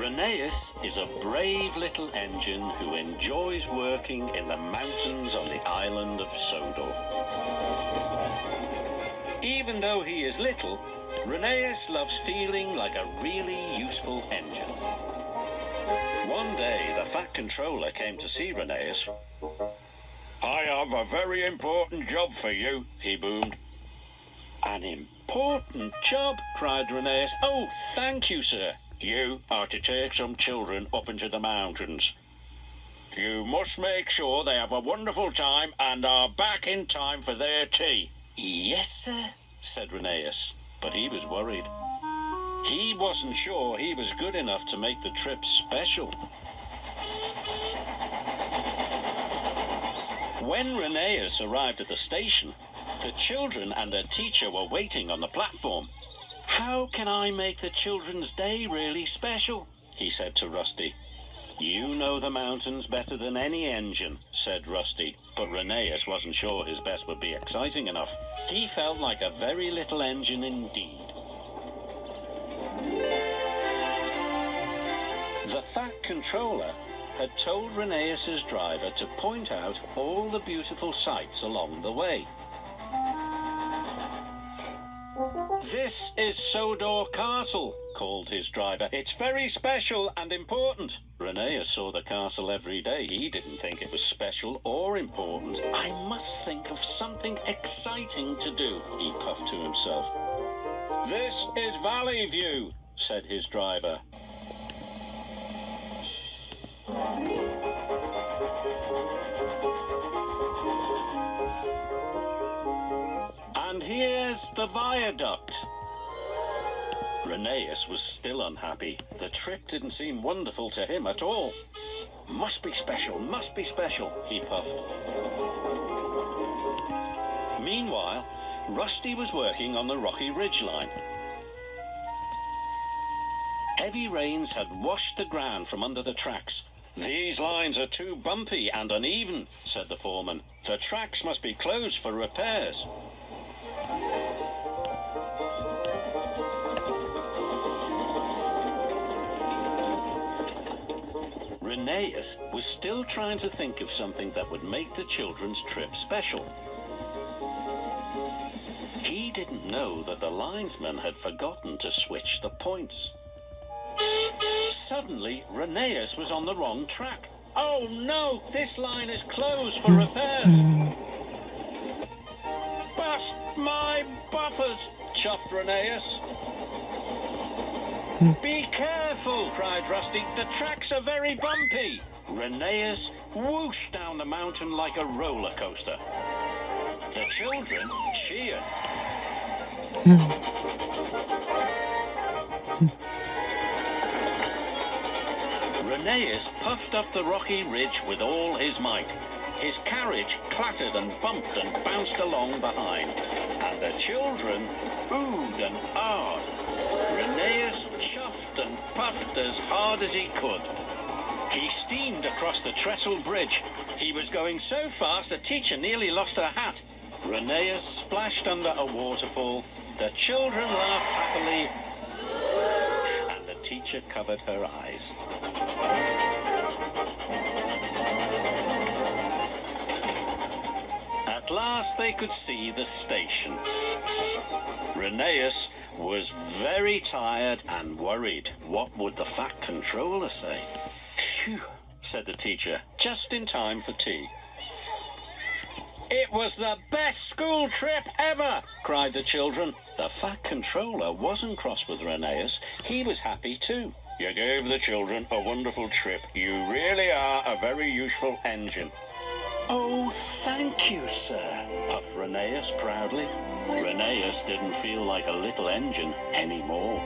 Rheneas is a brave little engine who enjoys working in the mountains on the island of Sodor. Even though he is little, Rheneas loves feeling like a really useful engine. One day, the Fat Controller came to see Rheneas. "I have a very important job for you," he boomed. "An important job?" cried Rheneas. "Oh, thank you, sir." "You are to take some children up into the mountains. You must make sure they have a wonderful time and are back in time for their tea." "Yes, sir," said Rheneas, but he was worried. He wasn't sure he was good enough to make the trip special. When Rheneas arrived at the station, the children and their teacher were waiting on the platform. "How can I make the children's day really special?" he said to Rusty. "You know the mountains better than any engine," said Rusty, but Rheneas wasn't sure his best would be exciting enough. He felt like a very little engine indeed. The Fat Controller had told Rheneas's driver to point out all the beautiful sights along the way. "This is Sodor Castle," called his driver. "It's very special and important." Rheneas saw the castle every day. He didn't think it was special or important. "I must think of something exciting to do," he puffed to himself. "This is Valley View," said his driver. "And here's the viaduct." Rheneas was still unhappy. The trip didn't seem wonderful to him at all. Must be special, he puffed. Meanwhile, Rusty was working on the rocky ridgeline. Heavy rains had washed the ground from under the tracks. "These lines are too bumpy and uneven," said the foreman. "The tracks must be closed for repairs." Rheneas was still trying to think of something that would make the children's trip special. He didn't know that the linesman had forgotten to switch the points. Suddenly, Rheneas was on the wrong track. "Oh no, this line is closed for repairs." "But my buffers," chuffed Rheneas. "Be careful," cried Rusty. "The tracks are very bumpy." Rheneas whooshed down the mountain like a roller coaster. The children cheered. Rheneas puffed up the rocky ridge with all his might. His carriage clattered and bumped and bounced along behind, and the children oohed and ahed. Rheneas chuffed and puffed as hard as he could. He steamed across the trestle bridge. He was going so fast the teacher nearly lost her hat. Rheneas splashed under a waterfall. The children laughed happily, and the teacher covered her eyes. At last they could see the station. Rheneas was very tired and worried. What would the Fat Controller say? "Phew," said the teacher, just in time for tea. "It was the best school trip ever," cried the children. The Fat Controller wasn't cross with Rheneas. He was happy too. "You gave the children a wonderful trip. You really are a very useful engine." "Oh, thank you, sir," puffed Rheneas proudly. Rheneas didn't feel like a little engine anymore.